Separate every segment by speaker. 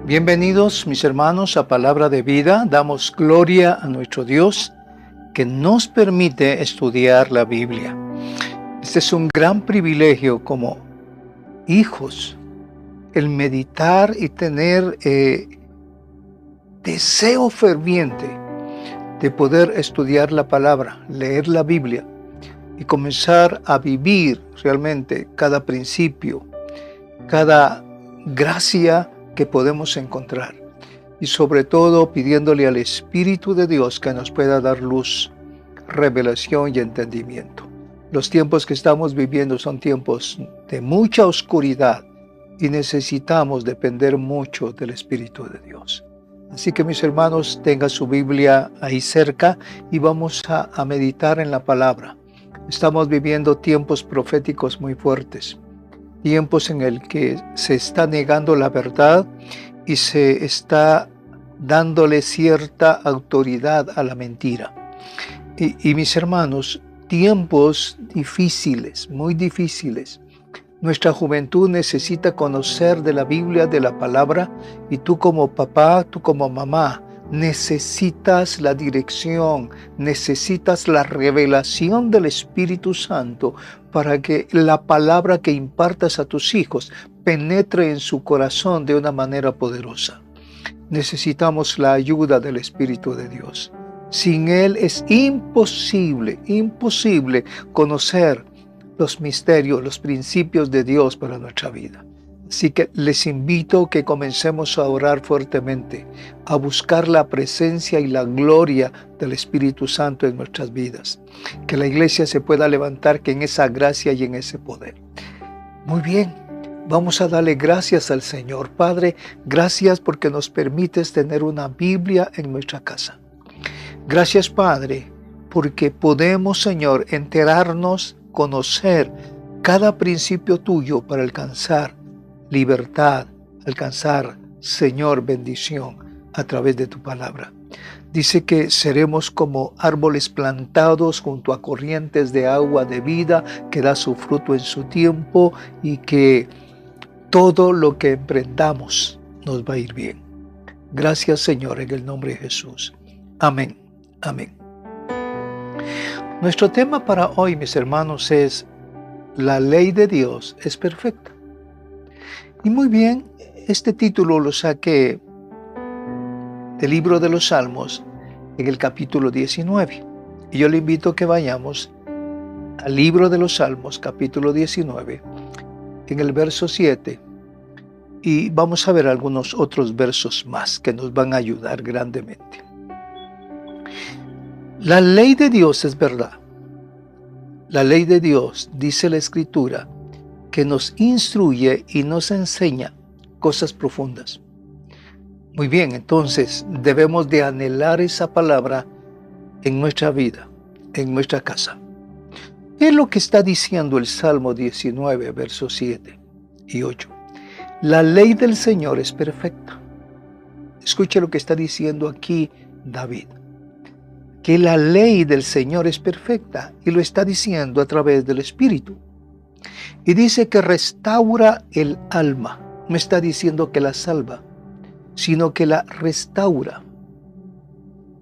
Speaker 1: Bienvenidos, mis hermanos, a Palabra de Vida. Damos gloria a nuestro Dios que nos permite estudiar la Biblia. Este es un gran privilegio como hijos, el meditar y tener deseo ferviente de poder estudiar la palabra, leer la Biblia y comenzar a vivir realmente cada principio, cada gracia que podemos encontrar, y sobre todo pidiéndole al Espíritu de Dios que nos pueda dar luz, revelación y entendimiento. Los tiempos que estamos viviendo son tiempos de mucha oscuridad y necesitamos depender mucho del Espíritu de Dios. Así que, mis hermanos, tengan su Biblia ahí cerca y vamos a meditar en la palabra. Estamos viviendo tiempos proféticos muy fuertes. Tiempos en el que se está negando la verdad y se está dándole cierta autoridad a la mentira. Y mis hermanos, tiempos difíciles, muy difíciles. Nuestra juventud necesita conocer de la Biblia, de la palabra, y tú como papá, tú como mamá, necesitas la dirección, necesitas la revelación del Espíritu Santo para que la palabra que impartas a tus hijos penetre en su corazón de una manera poderosa. Necesitamos la ayuda del Espíritu de Dios. Sin Él es imposible conocer los misterios, los principios de Dios para nuestra vida. Así que les invito a que comencemos a orar fuertemente, a buscar la presencia y la gloria del Espíritu Santo en nuestras vidas. Que la iglesia se pueda levantar en esa gracia y en ese poder. Muy bien, vamos a darle gracias al Señor. Padre, gracias porque nos permites tener una Biblia en nuestra casa. Gracias, Padre, porque podemos, Señor, enterarnos, conocer cada principio tuyo para alcanzar libertad, alcanzar, Señor, bendición a través de tu palabra. Dice que seremos como árboles plantados junto a corrientes de agua de vida que da su fruto en su tiempo y que todo lo que emprendamos nos va a ir bien. Gracias, Señor, en el nombre de Jesús. Amén. Amén. Nuestro tema para hoy, mis hermanos, es la ley de Dios es perfecta. Y muy bien, este título lo saqué del libro de los Salmos en el capítulo 19. Y yo le invito a que vayamos al libro de los Salmos, capítulo 19, en el verso 7. Y vamos a ver algunos otros versos más que nos van a ayudar grandemente. La ley de Dios es verdad. La ley de Dios, dice la Escritura, que nos instruye y nos enseña cosas profundas. Muy bien, entonces debemos de anhelar esa palabra en nuestra vida, en nuestra casa. ¿Qué es lo que está diciendo el Salmo 19, versos 7 y 8? La ley del Señor es perfecta. Escuche lo que está diciendo aquí David. Que la ley del Señor es perfecta y lo está diciendo a través del Espíritu. Y dice que restaura el alma. No está diciendo que la salva, sino que la restaura.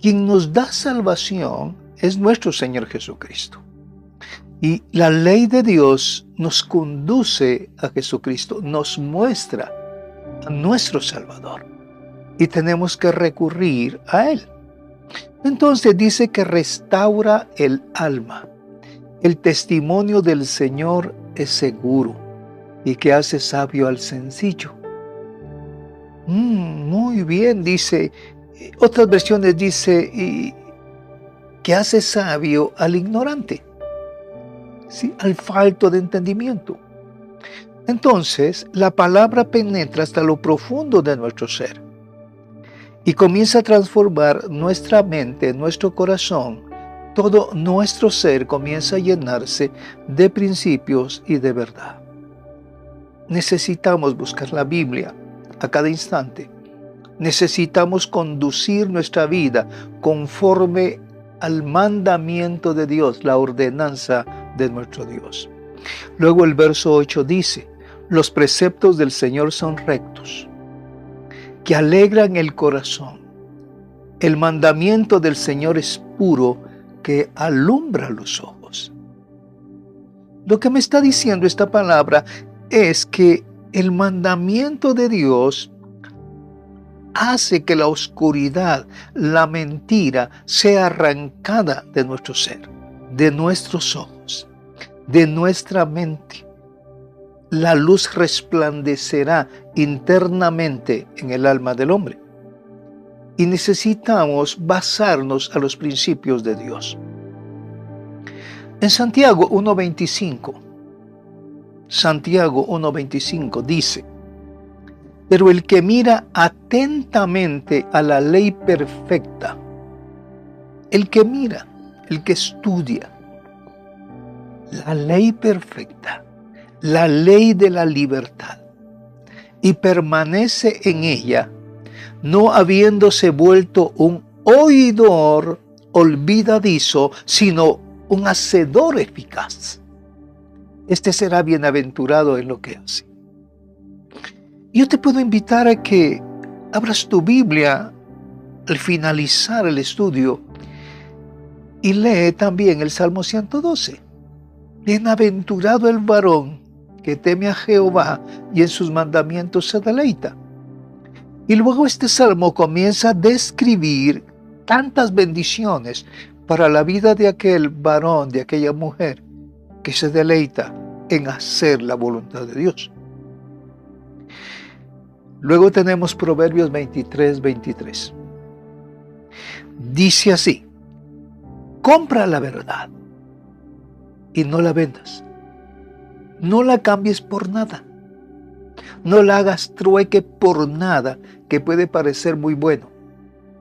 Speaker 1: Quien nos da salvación es nuestro Señor Jesucristo. Y la ley de Dios nos conduce a Jesucristo, nos muestra a nuestro Salvador. Y tenemos que recurrir a Él. Entonces dice que restaura el alma. El testimonio del Señor es seguro y que hace sabio al sencillo. Muy bien, dice. Otras versiones dice que hace sabio al ignorante, ¿sí? Al falto de entendimiento. Entonces, la palabra penetra hasta lo profundo de nuestro ser y comienza a transformar nuestra mente, nuestro corazón. Todo nuestro ser comienza a llenarse de principios y de verdad. Necesitamos buscar la Biblia a cada instante. Necesitamos conducir nuestra vida conforme al mandamiento de Dios, la ordenanza de nuestro Dios. Luego el verso 8 dice: los preceptos del Señor son rectos, que alegran el corazón. El mandamiento del Señor es puro, que alumbra los ojos. Lo que me está diciendo esta palabra es que el mandamiento de Dios hace que la oscuridad, la mentira, sea arrancada de nuestro ser, de nuestros ojos, de nuestra mente. La luz resplandecerá internamente en el alma del hombre. Y necesitamos basarnos a los principios de Dios. En Santiago 1:25 dice: pero el que mira atentamente a la ley perfecta, el que mira, el que estudia la ley perfecta, la ley de la libertad, y permanece en ella, no habiéndose vuelto un oidor olvidadizo, sino un hacedor eficaz, este será bienaventurado en lo que hace. Yo te puedo invitar a que abras tu Biblia al finalizar el estudio y lee también el Salmo 112. Bienaventurado el varón que teme a Jehová y en sus mandamientos se deleita. Y luego este salmo comienza a describir tantas bendiciones para la vida de aquel varón, de aquella mujer que se deleita en hacer la voluntad de Dios. Luego tenemos Proverbios 23:23. Dice así: compra la verdad y no la vendas. No la cambies por nada. No la hagas trueque por nada que puede parecer muy bueno.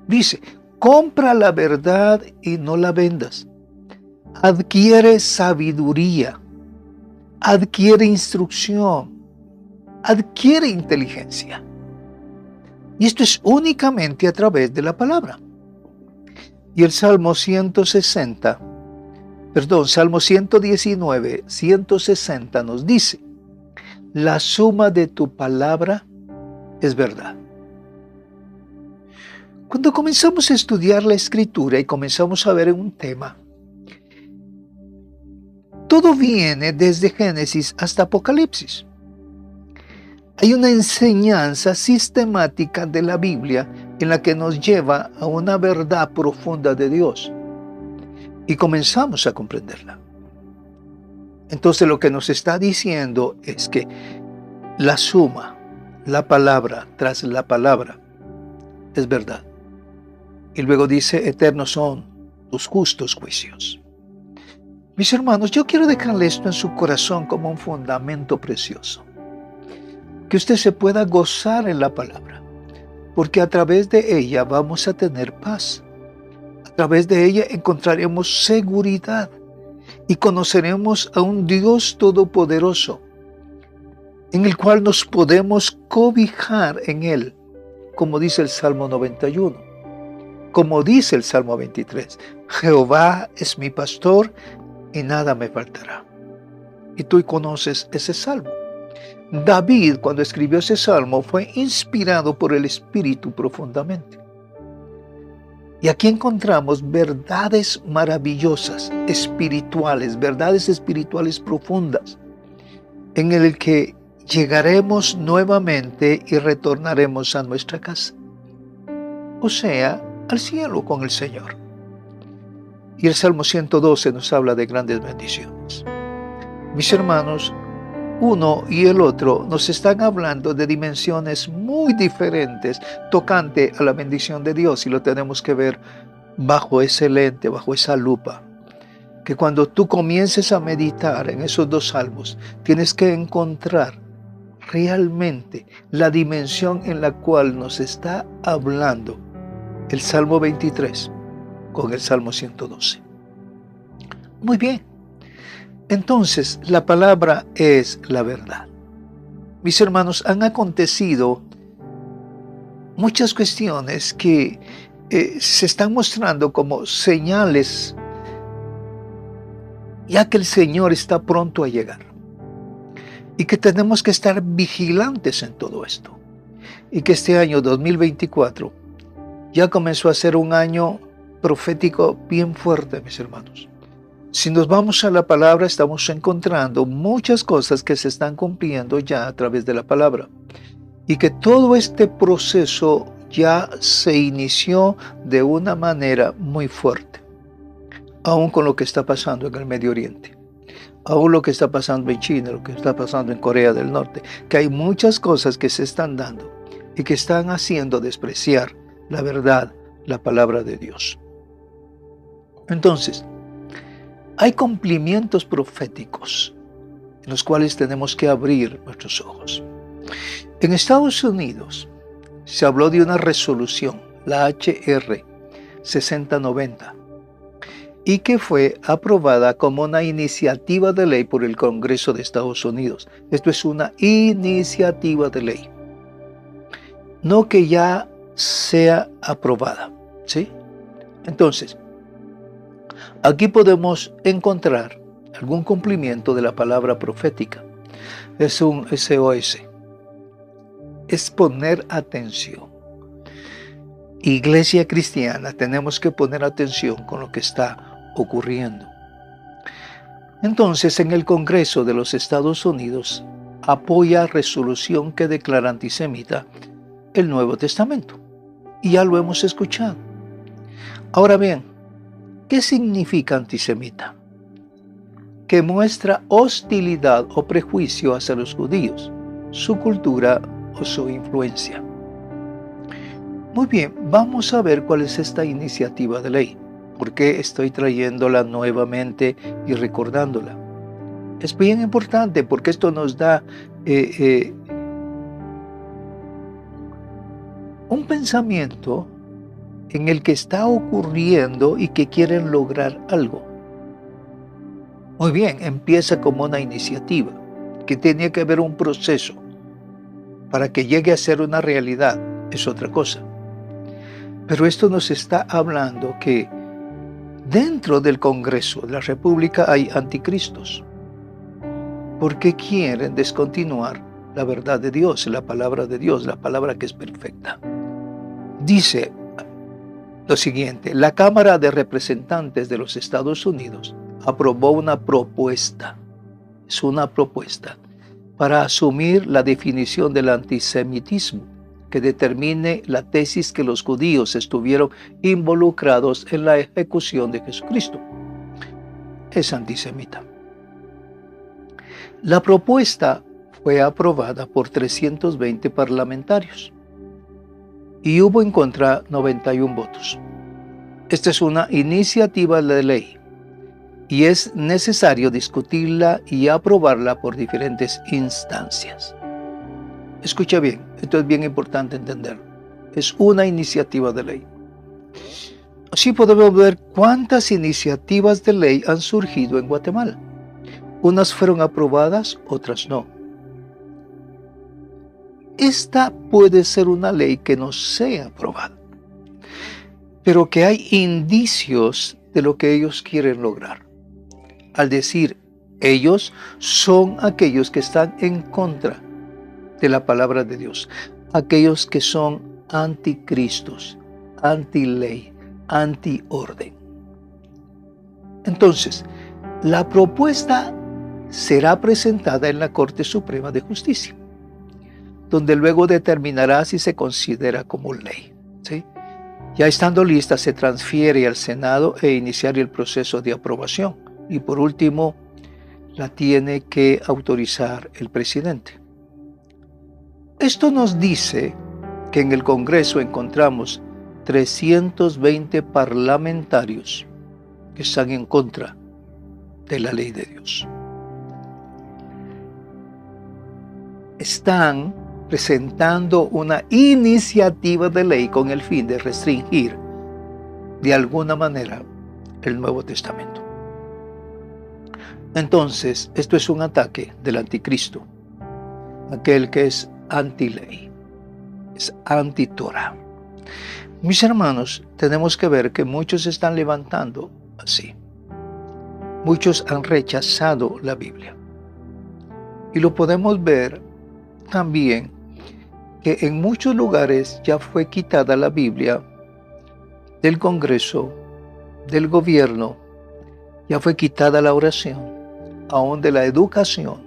Speaker 1: Dice: compra la verdad y no la vendas. Adquiere sabiduría. Adquiere instrucción. Adquiere inteligencia. Y esto es únicamente a través de la palabra. Y el Salmo 119, 160 nos dice: la suma de tu palabra es verdad. Cuando comenzamos a estudiar la Escritura y comenzamos a ver un tema, todo viene desde Génesis hasta Apocalipsis. Hay una enseñanza sistemática de la Biblia en la que nos lleva a una verdad profunda de Dios. Y comenzamos a comprenderla. Entonces lo que nos está diciendo es que la suma, la palabra tras la palabra, es verdad. Y luego dice: eternos son tus justos juicios. Mis hermanos, yo quiero dejarle esto en su corazón como un fundamento precioso. Que usted se pueda gozar en la palabra, porque a través de ella vamos a tener paz. A través de ella encontraremos seguridad y conoceremos a un Dios todopoderoso, en el cual nos podemos cobijar en Él, como dice el Salmo 91, como dice el Salmo 23. Jehová es mi pastor y nada me faltará. Y tú conoces ese salmo. David, cuando escribió ese salmo, fue inspirado por el Espíritu profundamente. Y aquí encontramos verdades maravillosas, espirituales, verdades espirituales profundas, en el que llegaremos nuevamente y retornaremos a nuestra casa, o sea, al cielo con el Señor. Y el Salmo 112 nos habla de grandes bendiciones. Mis hermanos, uno y el otro nos están hablando de dimensiones muy diferentes tocante a la bendición de Dios, y lo tenemos que ver bajo ese lente, bajo esa lupa. Que cuando tú comiences a meditar en esos dos salmos, tienes que encontrar realmente la dimensión en la cual nos está hablando el Salmo 23 con el Salmo 112. Muy bien. Entonces, la palabra es la verdad. Mis hermanos, han acontecido muchas cuestiones que se están mostrando como señales, ya que el Señor está pronto a llegar. Y que tenemos que estar vigilantes en todo esto. Y que este año 2024 ya comenzó a ser un año profético bien fuerte, mis hermanos. Si nos vamos a la palabra, estamos encontrando muchas cosas que se están cumpliendo ya a través de la palabra. Y que todo este proceso ya se inició de una manera muy fuerte. Aún con lo que está pasando en el Medio Oriente. Aún lo que está pasando en China, lo que está pasando en Corea del Norte. Que hay muchas cosas que se están dando y que están haciendo despreciar la verdad, la palabra de Dios. Entonces, hay cumplimientos proféticos en los cuales tenemos que abrir nuestros ojos. En Estados Unidos se habló de una resolución, la HR 6090, y que fue aprobada como una iniciativa de ley por el Congreso de Estados Unidos. Esto es una iniciativa de ley, no que ya sea aprobada, ¿sí? Entonces, aquí podemos encontrar algún cumplimiento de la palabra profética. Es un SOS. Es poner atención. Iglesia cristiana, tenemos que poner atención con lo que está ocurriendo. Entonces, en el Congreso de los Estados Unidos, apoya resolución que declara antisemita el Nuevo Testamento. Y ya lo hemos escuchado. Ahora bien, ¿qué significa antisemita? Que muestra hostilidad o prejuicio hacia los judíos, su cultura o su influencia. Muy bien, vamos a ver cuál es esta iniciativa de ley. ¿Por qué estoy trayéndola nuevamente y recordándola? Es bien importante porque esto nos da un pensamiento en el que está ocurriendo y que quieren lograr algo. Muy bien, empieza como una iniciativa, que tenía que haber un proceso para que llegue a ser una realidad, es otra cosa. Pero esto nos está hablando que dentro del Congreso de la República hay anticristos, porque quieren descontinuar la verdad de Dios, la palabra de Dios, la palabra que es perfecta. Dice lo siguiente: la Cámara de Representantes de los Estados Unidos aprobó una propuesta, es una propuesta, para asumir la definición del antisemitismo, que determine la tesis que los judíos estuvieron involucrados en la ejecución de Jesucristo. Es antisemita. La propuesta fue aprobada por 320 parlamentarios y hubo en contra 91 votos. Esta es una iniciativa de ley y es necesario discutirla y aprobarla por diferentes instancias. Escucha bien, esto es bien importante entenderlo. Es una iniciativa de ley. Así podemos ver cuántas iniciativas de ley han surgido en Guatemala. Unas fueron aprobadas, otras no. Esta puede ser una ley que no sea aprobada, pero que hay indicios de lo que ellos quieren lograr. Al decir ellos, son aquellos que están en contra de la palabra de Dios, aquellos que son anticristos, antiley, antiorden. Entonces, la propuesta será presentada en la Corte Suprema de Justicia, donde luego determinará si se considera como ley, ¿sí? Ya estando lista, se transfiere al Senado e iniciar el proceso de aprobación. Y por último, la tiene que autorizar el presidente. Esto nos dice que en el Congreso encontramos 320 parlamentarios que están en contra de la ley de Dios. están presentando una iniciativa de ley con el fin de restringir de alguna manera el Nuevo Testamento. Entonces, esto es un ataque del anticristo, aquel que es anti-ley, es anti-Torah. Mis hermanos, tenemos que ver que muchos se están levantando así. Muchos han rechazado la Biblia. Y lo podemos ver también que en muchos lugares ya fue quitada la Biblia del Congreso, del gobierno, ya fue quitada la oración, aún de la educación.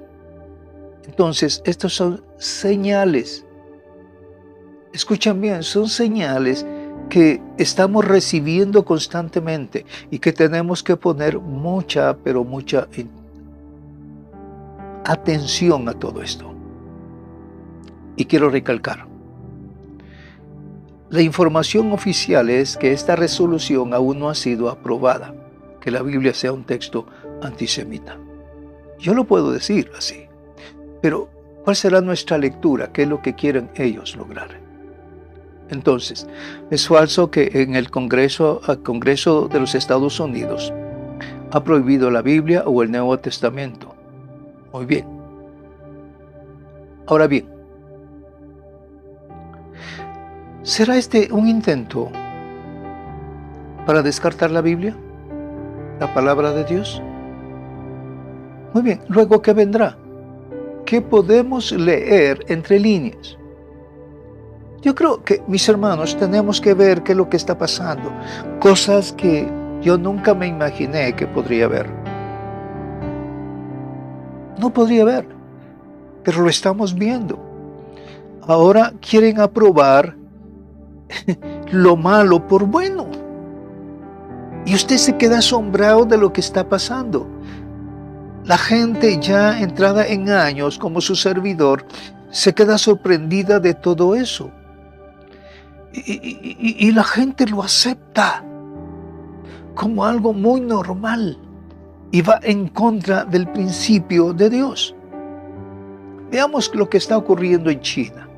Speaker 1: Entonces, estos son señales. Escuchen bien, son señales que estamos recibiendo constantemente y que tenemos que poner mucha, pero mucha atención a todo esto. Y quiero recalcar, la información oficial es que esta resolución aún no ha sido aprobada, que la Biblia sea un texto antisemita. Yo lo puedo decir así, pero ¿cuál será nuestra lectura? ¿Qué es lo que quieren ellos lograr? Entonces, es falso que en el Congreso de los Estados Unidos ha prohibido la Biblia o el Nuevo Testamento. Muy bien. Ahora bien, ¿será este un intento para descartar la Biblia? ¿La palabra de Dios? Muy bien, luego, ¿qué vendrá? ¿Qué podemos leer entre líneas? Yo creo que, mis hermanos, tenemos que ver qué es lo que está pasando. Cosas que yo nunca me imaginé que podría ver. No podría ver, pero lo estamos viendo. Ahora quieren aprobar lo malo por bueno. Y usted se queda asombrado de lo que está pasando. La gente ya entrada en años como su servidor se queda sorprendida de todo eso. Y la gente lo acepta como algo muy normal y va en contra del principio de Dios. Veamos lo que está ocurriendo en China.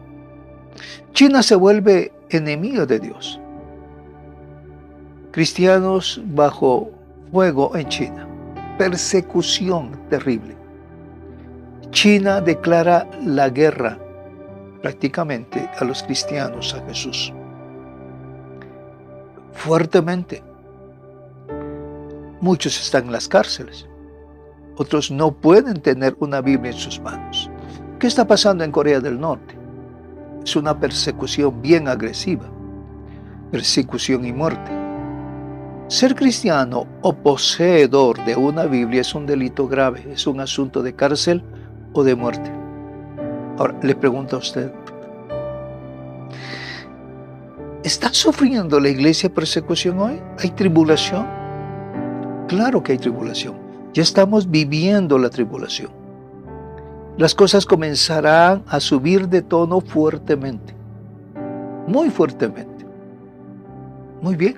Speaker 1: China se vuelve enemiga de Dios. Cristianos bajo fuego en China. Persecución terrible. China declara la guerra prácticamente a los cristianos, a Jesús. Fuertemente. Muchos están en las cárceles. Otros no pueden tener una Biblia en sus manos. ¿Qué está pasando en Corea del Norte? Es una persecución bien agresiva. Persecución y muerte. Ser cristiano o poseedor de una Biblia es un delito grave. Es un asunto de cárcel o de muerte. Ahora, le pregunto a usted, ¿está sufriendo la iglesia persecución hoy? ¿Hay tribulación? Claro que hay tribulación. Ya estamos viviendo la tribulación. Las cosas comenzarán a subir de tono fuertemente. Muy fuertemente. Muy bien.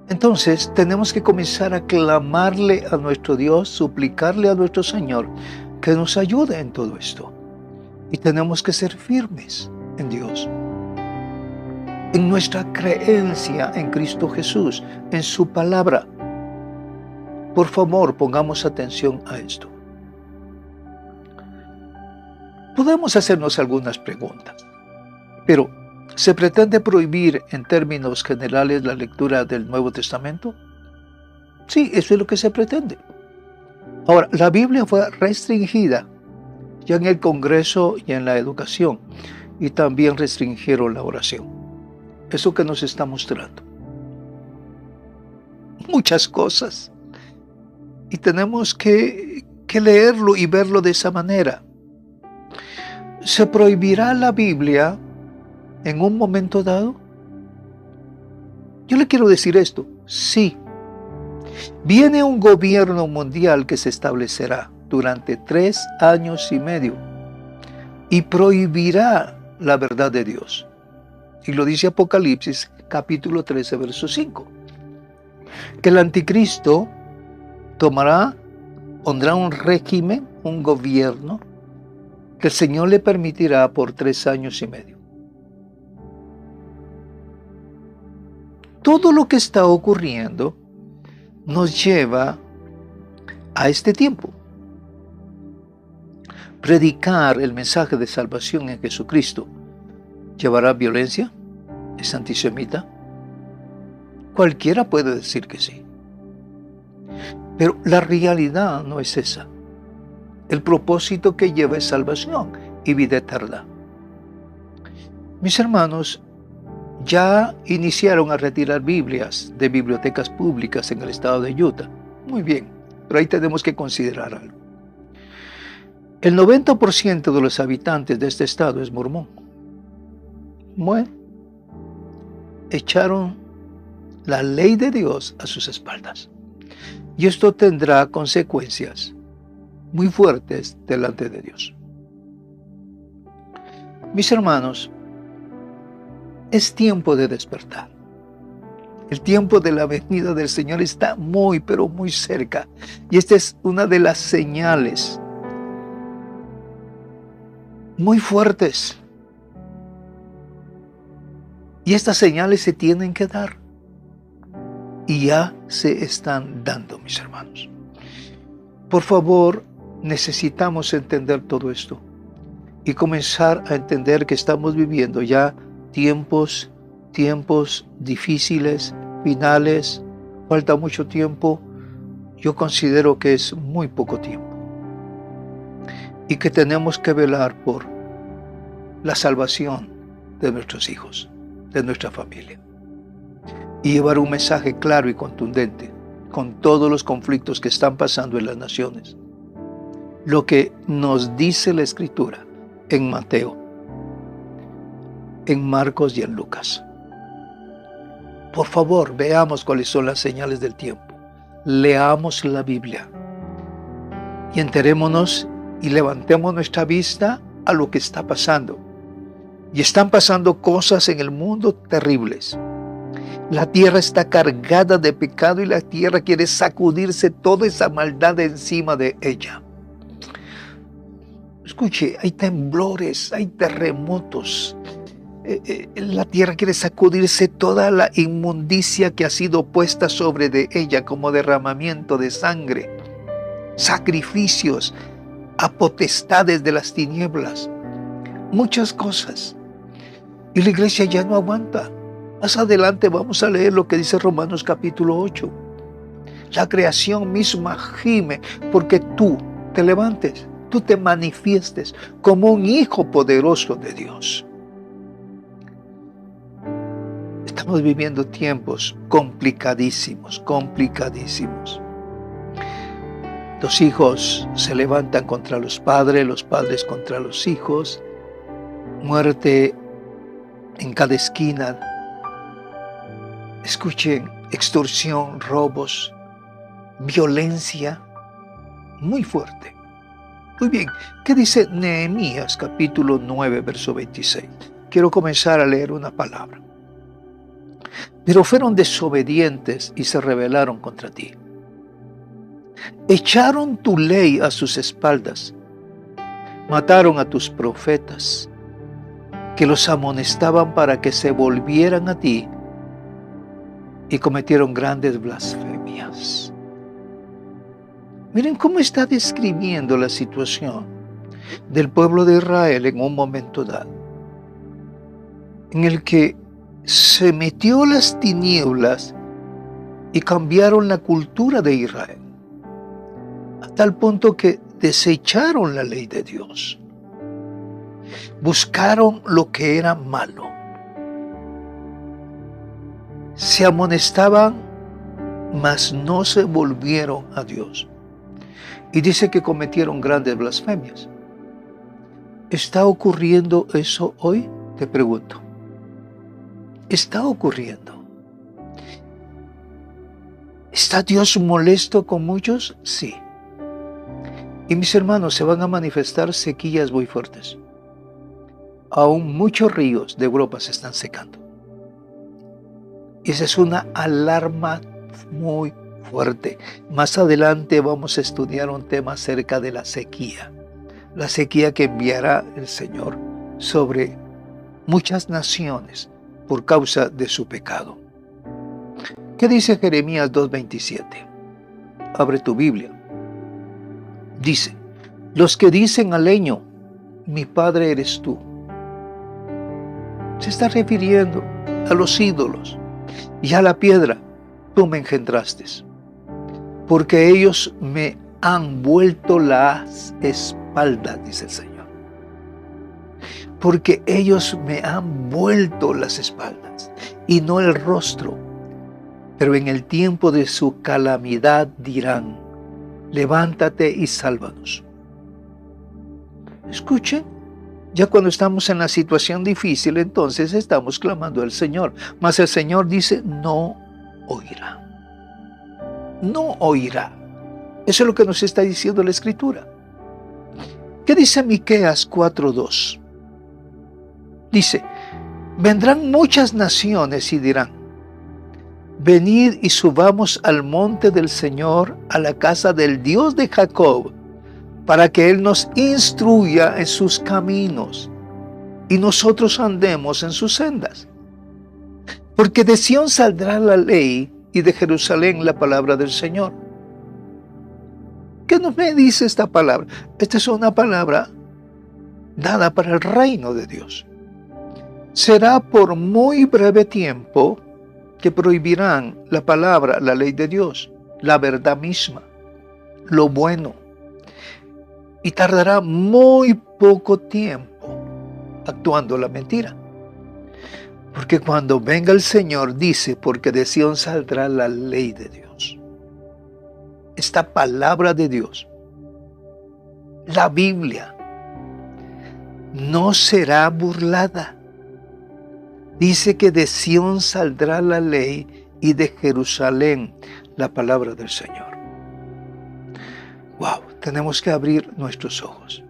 Speaker 1: Entonces, tenemos que comenzar a clamarle a nuestro Dios, suplicarle a nuestro Señor que nos ayude en todo esto. Y tenemos que ser firmes en Dios, en nuestra creencia en Cristo Jesús, en su palabra. Por favor, pongamos atención a esto. Podemos hacernos algunas preguntas, pero ¿se pretende prohibir en términos generales la lectura del Nuevo Testamento? Sí, eso es lo que se pretende. Ahora, la Biblia fue restringida ya en el Congreso y en la educación, y también restringieron la oración. Eso que nos está mostrando. Muchas cosas. Y tenemos que leerlo y verlo de esa manera. ¿Se prohibirá la Biblia en un momento dado? Yo le quiero decir esto, sí. Viene un gobierno mundial que se establecerá durante 3 años y medio y prohibirá la verdad de Dios. Y lo dice Apocalipsis capítulo 13, verso 5. Que el anticristo pondrá un régimen, un gobierno, que el Señor le permitirá por 3 años y medio. Todo lo que está ocurriendo nos lleva a este tiempo. Predicar el mensaje de salvación en Jesucristo llevará violencia, es antisemita. Cualquiera puede decir que sí. Pero la realidad no es esa. El propósito que lleva es salvación y vida eterna. Mis hermanos, ya iniciaron a retirar Biblias de bibliotecas públicas en el estado de Utah. Muy bien, pero ahí tenemos que considerar algo. El 90% de los habitantes de este estado es mormón. Bueno, echaron la ley de Dios a sus espaldas. Y esto tendrá consecuencias muy fuertes delante de Dios. Mis hermanos, es tiempo de despertar. El tiempo de la venida del Señor está muy, pero muy cerca. Y esta es una de las señales muy fuertes. Y estas señales se tienen que dar. Y ya se están dando, mis hermanos. Por favor, necesitamos entender todo esto y comenzar a entender que estamos viviendo ya tiempos difíciles, finales. Falta mucho tiempo. Yo considero que es muy poco tiempo. Y que tenemos que velar por la salvación de nuestros hijos, de nuestra familia. Y llevar un mensaje claro y contundente con todos los conflictos que están pasando en las naciones. Lo que nos dice la Escritura en Mateo, en Marcos y en Lucas. Por favor, veamos cuáles son las señales del tiempo. Leamos la Biblia y enterémonos y levantemos nuestra vista a lo que está pasando. Y están pasando cosas en el mundo terribles. La tierra está cargada de pecado y la tierra quiere sacudirse toda esa maldad de encima de ella. Escuche, hay temblores, hay terremotos. La tierra quiere sacudirse toda la inmundicia que ha sido puesta sobre de ella como derramamiento de sangre, sacrificios a potestades de las tinieblas, muchas cosas. Y la iglesia ya no aguanta. Más adelante vamos a leer lo que dice Romanos capítulo 8. La creación misma gime porque tú te levantes, tú te manifiestes como un hijo poderoso de Dios. Estamos viviendo tiempos complicadísimos. Los hijos se levantan contra los padres contra los hijos. Muerte en cada esquina. Escuchen, extorsión, robos, violencia muy fuerte. Muy bien, ¿qué dice Nehemías capítulo 9, verso 26? Quiero comenzar a leer una palabra. Pero fueron desobedientes y se rebelaron contra ti. Echaron tu ley a sus espaldas. Mataron a tus profetas, que los amonestaban para que se volvieran a ti, y cometieron grandes blasfemias. Miren cómo está describiendo la situación del pueblo de Israel en un momento dado, en el que se metió las tinieblas y cambiaron la cultura de Israel, a tal punto que desecharon la ley de Dios. Buscaron lo que era malo. Se amonestaban, mas no se volvieron a Dios. Y dice que cometieron grandes blasfemias. ¿Está ocurriendo eso hoy? Te pregunto. ¿Está ocurriendo? ¿Está Dios molesto con muchos? Sí. Y mis hermanos, se van a manifestar sequías muy fuertes. Aún muchos ríos de Europa se están secando. Y esa es una alarma muy fuerte. Más adelante vamos a estudiar un tema acerca de la sequía. la sequía que enviará el Señor sobre muchas naciones por causa de su pecado. ¿Qué dice Jeremías 2:27? Abre tu Biblia. Dice: los que dicen al leño, mi padre eres tú. Se está refiriendo a los ídolos y a la piedra, tú me engendraste. Porque ellos me han vuelto las espaldas, dice el Señor. Porque ellos me han vuelto las espaldas y no el rostro. Pero en el tiempo de su calamidad dirán: levántate y sálvanos. Escuchen, ya cuando estamos en la situación difícil, entonces estamos clamando al Señor. Mas el Señor dice: no oirá. No oirá. Eso es lo que nos está diciendo la Escritura. ¿Qué dice Miqueas 4:2? Dice: vendrán muchas naciones y dirán: venid y subamos al monte del Señor, a la casa del Dios de Jacob, para que Él nos instruya en sus caminos y nosotros andemos en sus sendas. Porque de Sión saldrá la ley y de Jerusalén la palabra del Señor. ¿Qué nos me dice esta palabra? Esta es una palabra dada para el reino de Dios. Será por muy breve tiempo que prohibirán la palabra, la ley de Dios, la verdad misma, lo bueno. Y tardará muy poco tiempo actuando la mentira. Porque cuando venga el Señor, dice: porque de Sión saldrá la ley de Dios. Esta palabra de Dios, la Biblia, no será burlada. Dice que de Sión saldrá la ley y de Jerusalén la palabra del Señor. Wow, tenemos que abrir nuestros ojos.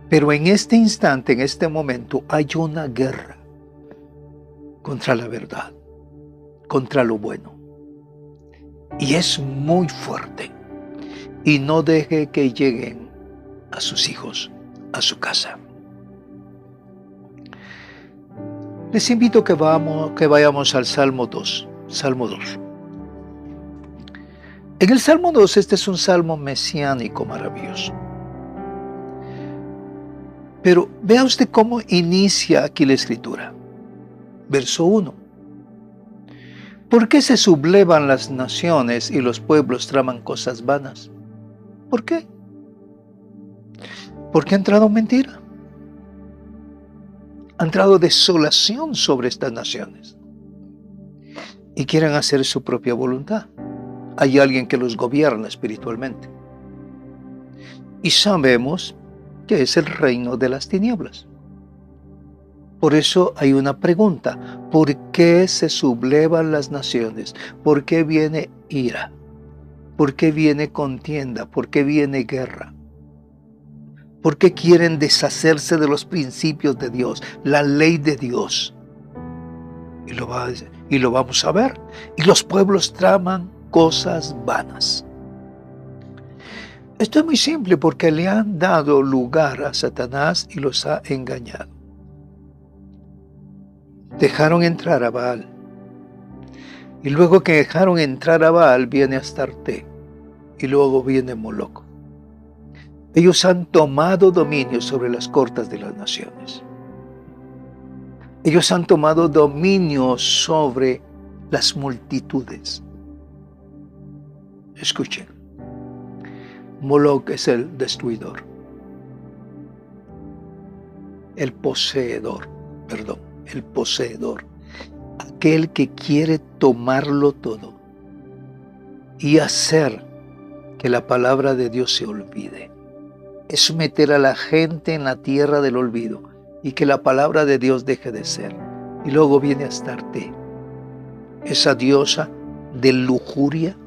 Speaker 1: Pero en este instante, en este momento, hay una guerra contra la verdad, contra lo bueno. Y es muy fuerte. Y no deje que lleguen a sus hijos, a su casa. Les invito que vayamos al Salmo 2. Salmo 2. En el Salmo 2, este es un salmo mesiánico maravilloso. Pero vea usted cómo inicia aquí la Escritura. Verso 1. ¿Por qué se sublevan las naciones y los pueblos traman cosas vanas? ¿Por qué? Porque ha entrado mentira. Ha entrado desolación sobre estas naciones. Y quieren hacer su propia voluntad. Hay alguien que los gobierna espiritualmente. Y sabemos que es el reino de las tinieblas. Por eso hay una pregunta: ¿por qué se sublevan las naciones? ¿Por qué viene ira? ¿Por qué viene contienda? ¿Por qué viene guerra? ¿Por qué quieren deshacerse de los principios de Dios, la ley de Dios? Y lo vamos a ver. Y los pueblos traman cosas vanas. Esto es muy simple, porque le han dado lugar a Satanás y los ha engañado. Dejaron entrar a Baal. Y luego que dejaron entrar a Baal, viene Astarte. Y luego viene Moloc. Ellos han tomado dominio sobre las cortes de las naciones. Ellos han tomado dominio sobre las multitudes. Escuchen. Moloc es el destruidor. El poseedor. Aquel que quiere tomarlo todo y hacer que la palabra de Dios se olvide. Es meter a la gente en la tierra del olvido y que la palabra de Dios deje de ser. Y luego viene Astarte, esa diosa de lujuria,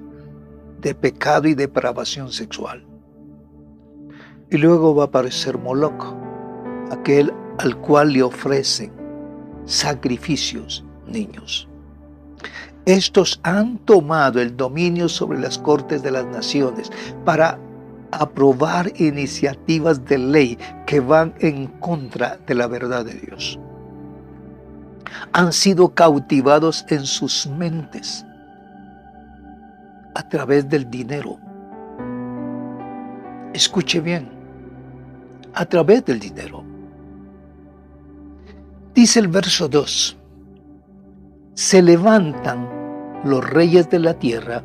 Speaker 1: de pecado y depravación sexual. Y luego va a aparecer Moloc, aquel al cual le ofrecen sacrificios niños. Estos han tomado el dominio sobre las cortes de las naciones para aprobar iniciativas de ley que van en contra de la verdad de Dios. Han sido cautivados en sus mentes a través del dinero. Escuche bien, a través del dinero. Dice el verso 2, se levantan los reyes de la tierra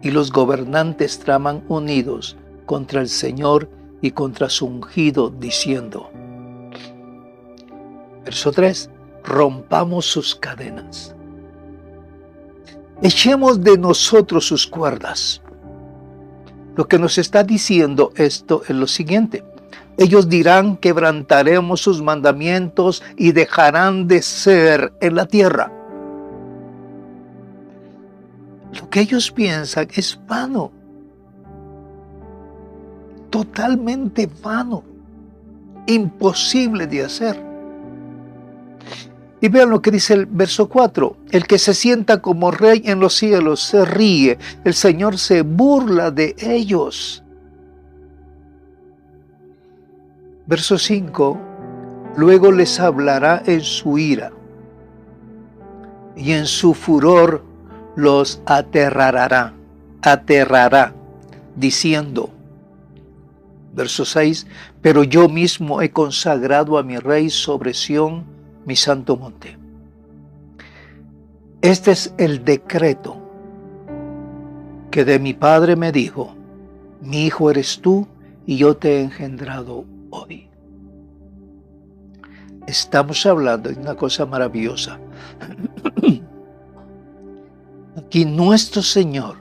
Speaker 1: y los gobernantes traman unidos contra el Señor y contra su ungido, diciendo, verso 3, rompamos sus cadenas, echemos de nosotros sus cuerdas. Lo que nos está diciendo esto es lo siguiente: ellos dirán, quebrantaremos sus mandamientos y dejarán de ser en la tierra. Lo que ellos piensan es vano, totalmente vano, imposible de hacer. Y vean lo que dice el verso 4. El que se sienta como rey en los cielos se ríe. El Señor se burla de ellos. Verso 5. Luego les hablará en su ira y en su furor los aterrará, diciendo, verso 6, pero yo mismo he consagrado a mi rey sobre Sión, mi santo monte. Este es el decreto que de mi padre me dijo, mi hijo eres tú y yo te he engendrado hoy. Estamos hablando de una cosa maravillosa. Aquí nuestro Señor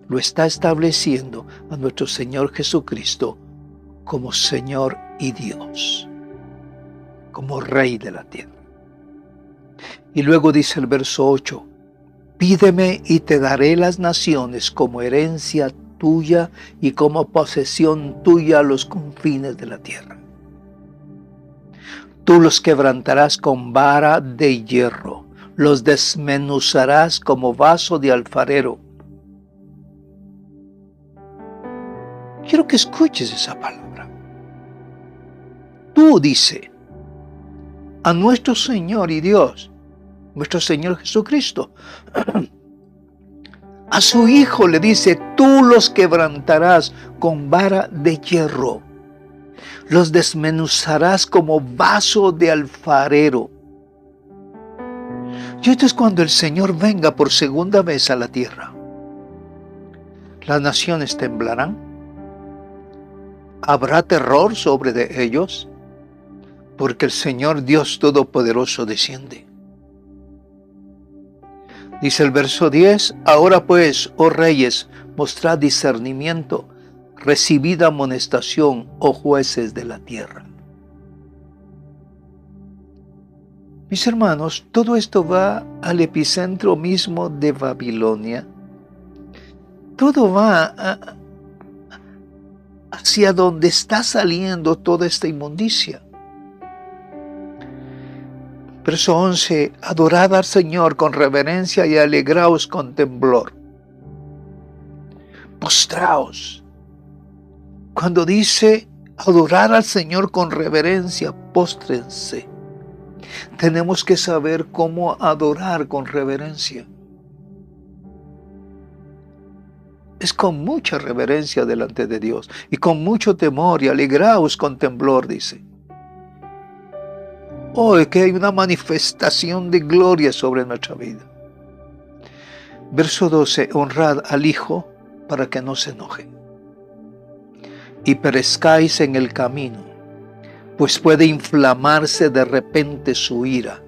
Speaker 1: lo está estableciendo a nuestro Señor Jesucristo como Señor y Dios, como Rey de la tierra. Y luego dice el verso 8, pídeme y te daré las naciones como herencia tuya y como posesión tuya a los confines de la tierra. Tú los quebrantarás con vara de hierro, los desmenuzarás como vaso de alfarero. Quiero que escuches esa palabra. Tú, dice, a nuestro Señor y Dios, nuestro Señor Jesucristo, a su Hijo le dice, tú los quebrantarás con vara de hierro, los desmenuzarás como vaso de alfarero. Y esto es cuando el Señor venga por segunda vez a la tierra. Las naciones temblarán. Habrá terror sobre de ellos, porque el Señor Dios Todopoderoso desciende. Dice el verso 10, ahora pues, oh reyes, mostrad discernimiento, recibid amonestación, oh jueces de la tierra. Mis hermanos, todo esto va al epicentro mismo de Babilonia. Todo va hacia donde está saliendo toda esta inmundicia. Verso 11, adorad al Señor con reverencia y alegraos con temblor. Postraos. Cuando dice adorar al Señor con reverencia, póstrense. Tenemos que saber cómo adorar con reverencia. Es con mucha reverencia delante de Dios y con mucho temor, y alegraos con temblor, dice. Hoy que hay una manifestación de gloria sobre nuestra vida. Verso 12, honrad al Hijo para que no se enoje y perezcáis en el camino, pues puede inflamarse de repente su ira.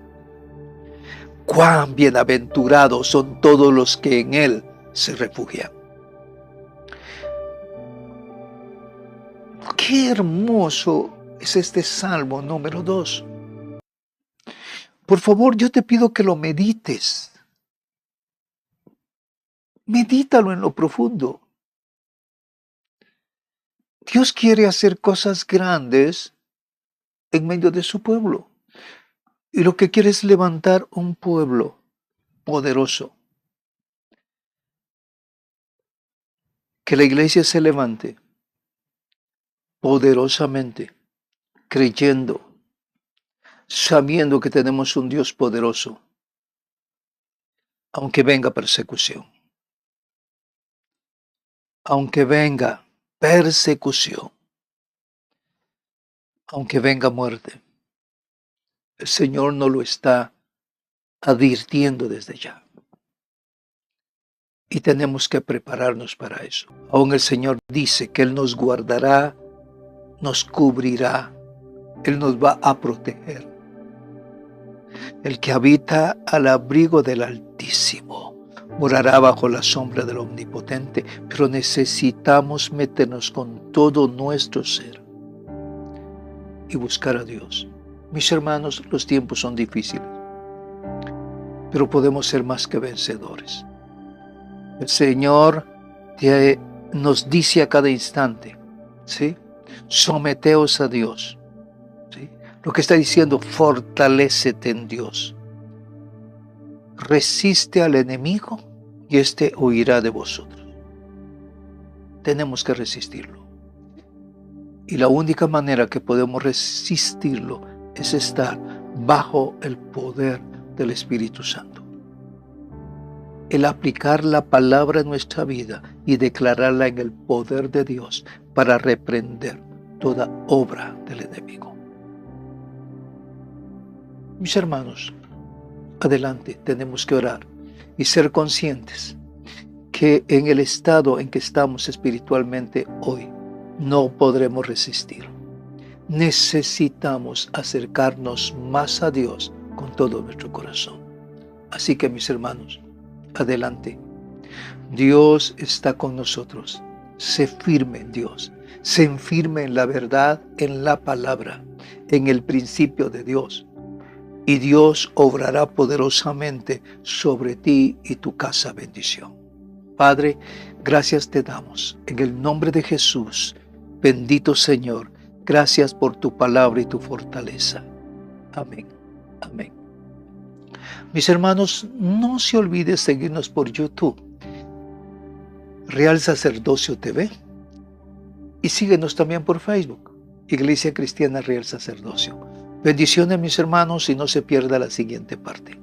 Speaker 1: Cuán bienaventurados son todos los que en Él se refugian. Qué hermoso es este Salmo número 2. Por favor, yo te pido que lo medites. Medítalo en lo profundo. Dios quiere hacer cosas grandes en medio de su pueblo. Y lo que quiere es levantar un pueblo poderoso. Que la iglesia se levante poderosamente, creyendo, sabiendo que tenemos un Dios poderoso, aunque venga persecución, aunque venga persecución, aunque venga muerte. El Señor nos lo está advirtiendo desde ya. Y tenemos que prepararnos para eso. Aún el Señor dice que Él nos guardará, nos cubrirá, Él nos va a proteger. El que habita al abrigo del Altísimo morará bajo la sombra del Omnipotente, pero necesitamos meternos con todo nuestro ser y buscar a Dios. Mis hermanos, los tiempos son difíciles, pero podemos ser más que vencedores. El Señor nos dice a cada instante, ¿sí? Someteos a Dios. ¿Sí? Lo que está diciendo, fortalécete en Dios. Resiste al enemigo y éste huirá de vosotros. Tenemos que resistirlo. Y la única manera que podemos resistirlo es estar bajo el poder del Espíritu Santo. El aplicar la palabra en nuestra vida y declararla en el poder de Dios para reprender toda obra del enemigo. Mis hermanos, adelante, tenemos que orar y ser conscientes que en el estado en que estamos espiritualmente hoy no podremos resistir. Necesitamos acercarnos más a Dios con todo nuestro corazón. Así que, mis hermanos, adelante. Dios está con nosotros. Sé firme en Dios. Sé firme en la verdad, en la palabra, en el principio de Dios. Y Dios obrará poderosamente sobre ti y tu casa bendición. Padre, gracias te damos. En el nombre de Jesús, bendito Señor, gracias por tu palabra y tu fortaleza. Amén. Amén. Mis hermanos, no se olviden seguirnos por YouTube, Real Sacerdocio TV, y síguenos también por Facebook, Iglesia Cristiana Real Sacerdocio. Bendiciones, mis hermanos, y no se pierda la siguiente parte.